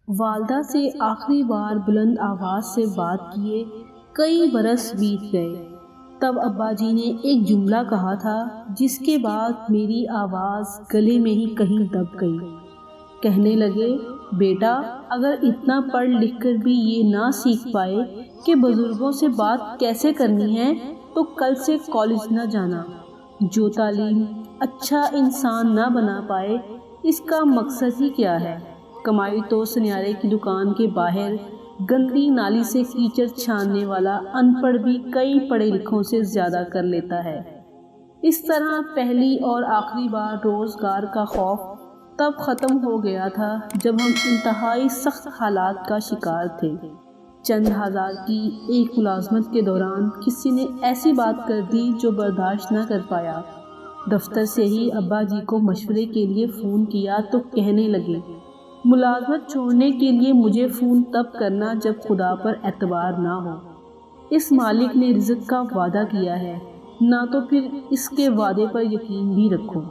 والدہ سے آخری بار بلند آواز سے بات کیے کئی برس بیت گئے۔ تب ابا جی نے ایک جملہ کہا تھا جس کے بعد میری آواز گلے میں ہی کہیں دب گئی۔ کہنے لگے، بیٹا اگر اتنا پڑھ لکھ کر بھی یہ نہ سیکھ پائے کہ بزرگوں سے بات کیسے کرنی ہے تو کل سے کالج نہ جانا۔ جو تعلیم اچھا انسان نہ بنا پائے اس کا مقصد ہی کیا ہے؟ کمائی تو سنیارے کی دکان کے باہر گندی نالی سے کیچڑ چھاننے والا ان پڑھ بھی کئی پڑھے لکھوں سے زیادہ کر لیتا ہے۔ اس طرح پہلی اور آخری بار روزگار کا خوف تب ختم ہو گیا تھا جب ہم انتہائی سخت حالات کا شکار تھے۔ چند ہزار کی ایک ملازمت کے دوران کسی نے ایسی بات کر دی جو برداشت نہ کر پایا۔ دفتر سے ہی ابا جی کو مشورے کے لیے فون کیا تو کہنے لگے، ملازمت چھوڑنے کے لیے مجھے فون تب کرنا جب خدا پر اعتبار نہ ہو۔ اس مالک نے رزق کا وعدہ کیا ہے، نہ تو پھر اس کے وعدے پر یقین بھی رکھو،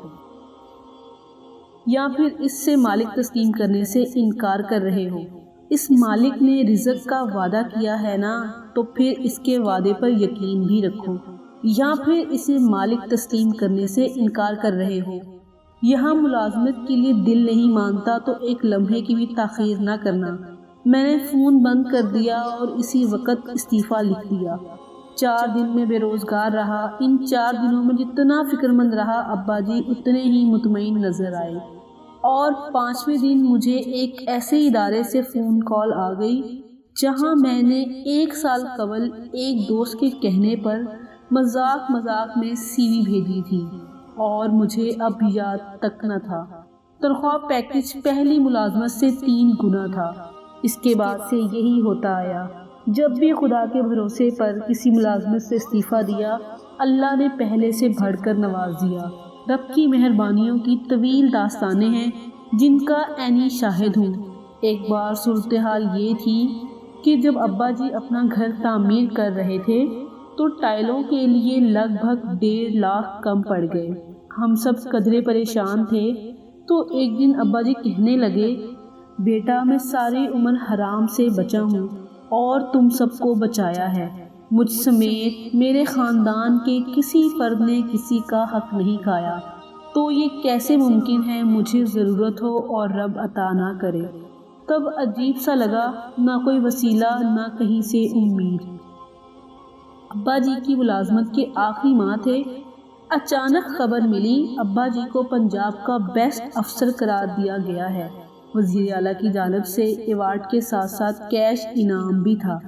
یا پھر اس سے مالک تسلیم کرنے سے انکار کر رہے ہو۔ اس مالک نے رزق کا وعدہ کیا ہے نا، تو پھر اس کے وعدے پر یقین بھی رکھو، یا پھر اسے مالک تسلیم کرنے سے انکار کر رہے ہو۔ یہاں ملازمت کے لیے دل نہیں مانتا تو ایک لمحے کی بھی تاخیر نہ کرنا۔ میں نے فون بند کر دیا اور اسی وقت استعفیٰ لکھ دیا۔ 4 دن میں بے روزگار رہا۔ ان 4 دنوں میں جتنا فکر مند رہا ابا جی اتنے ہی مطمئن نظر آئے، اور 5ویں دن مجھے ایک ایسے ادارے سے فون کال آ گئی جہاں میں نے 1 سال قبل ایک دوست کے کہنے پر مذاق میں CV بھیجی تھی، اور مجھے اب یاد تک نہ تھا۔ تنخواہ پیکج پہلی ملازمت سے 3 گنا تھا۔ اس کے بعد سے یہی ہوتا آیا۔ جب بھی خدا کے بھروسے پر کسی ملازمت سے استعفیٰ دیا، اللہ نے پہلے سے بڑھ کر نواز دیا۔ رب کی مہربانیوں کی طویل داستانیں ہیں جن کا عینی شاہد ہوں۔ ایک بار صورتحال یہ تھی کہ جب ابا جی اپنا گھر تعمیر کر رہے تھے تو ٹائلوں کے لیے لگ بھگ 1.5 لاکھ کم پڑ گئے۔ ہم سب قدرے پریشان تھے تو ایک دن ابا جی کہنے لگے، بیٹا میں ساری عمر حرام سے بچا ہوں اور تم سب کو بچایا ہے۔ مجھ سمیت میرے خاندان کے کسی فرد نے کسی کا حق نہیں کھایا، تو یہ کیسے ممکن ہے مجھے ضرورت ہو اور رب عطا نہ کرے؟ تب عجیب سا لگا، نہ کوئی وسیلہ نہ کہیں سے امید۔ ابا جی کی ملازمت کے آخری ماہ تھے۔ اچانک خبر ملی ابا جی کو پنجاب کا بیسٹ افسر قرار دیا گیا ہے۔ وزیر اعلیٰ کی جانب سے ایوارڈ کے ساتھ ساتھ کیش انعام بھی تھا۔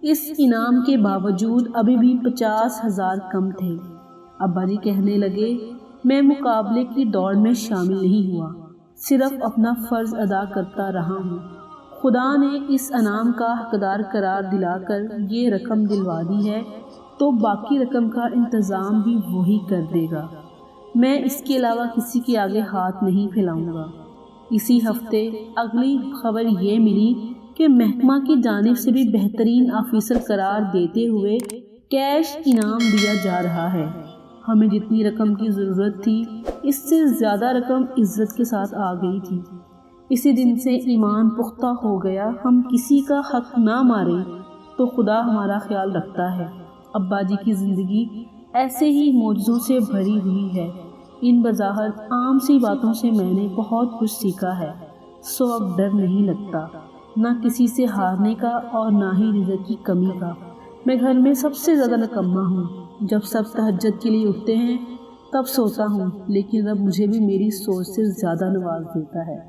اس انعام کے باوجود ابھی بھی 50,000 کم تھے۔ ابا جی کہنے لگے، میں مقابلے کی دوڑ میں شامل نہیں ہوا، صرف اپنا فرض ادا کرتا رہا ہوں۔ خدا نے اس انعام کا حقدار قرار دلا کر یہ رقم دلوا دی ہے تو باقی رقم کا انتظام بھی وہی کر دے گا۔ میں اس کے علاوہ کسی کے آگے ہاتھ نہیں پھیلاؤں گا۔ اسی ہفتے اگلی خبر یہ ملی کہ محکمہ کی جانب سے بھی بہترین آفیسر قرار دیتے ہوئے کیش انعام دیا جا رہا ہے۔ ہمیں جتنی رقم کی ضرورت تھی اس سے زیادہ رقم عزت کے ساتھ آ گئی تھی۔ اسی دن سے ایمان پختہ ہو گیا، ہم کسی کا حق نہ ماریں تو خدا ہمارا خیال رکھتا ہے۔ ابا جی کی زندگی ایسے ہی معجزوں سے بھری ہوئی ہے۔ ان بظاہر عام سی باتوں سے میں نے بہت کچھ سیکھا ہے۔ سو اب ڈر نہیں لگتا، نہ کسی سے ہارنے کا اور نہ ہی رزق کی کمی کا۔ میں گھر میں سب سے زیادہ نکما ہوں۔ جب سب تہجد کے لیے اٹھتے ہیں تب سوتا ہوں، لیکن رب مجھے بھی میری سوچ سے زیادہ نواز دیتا ہے۔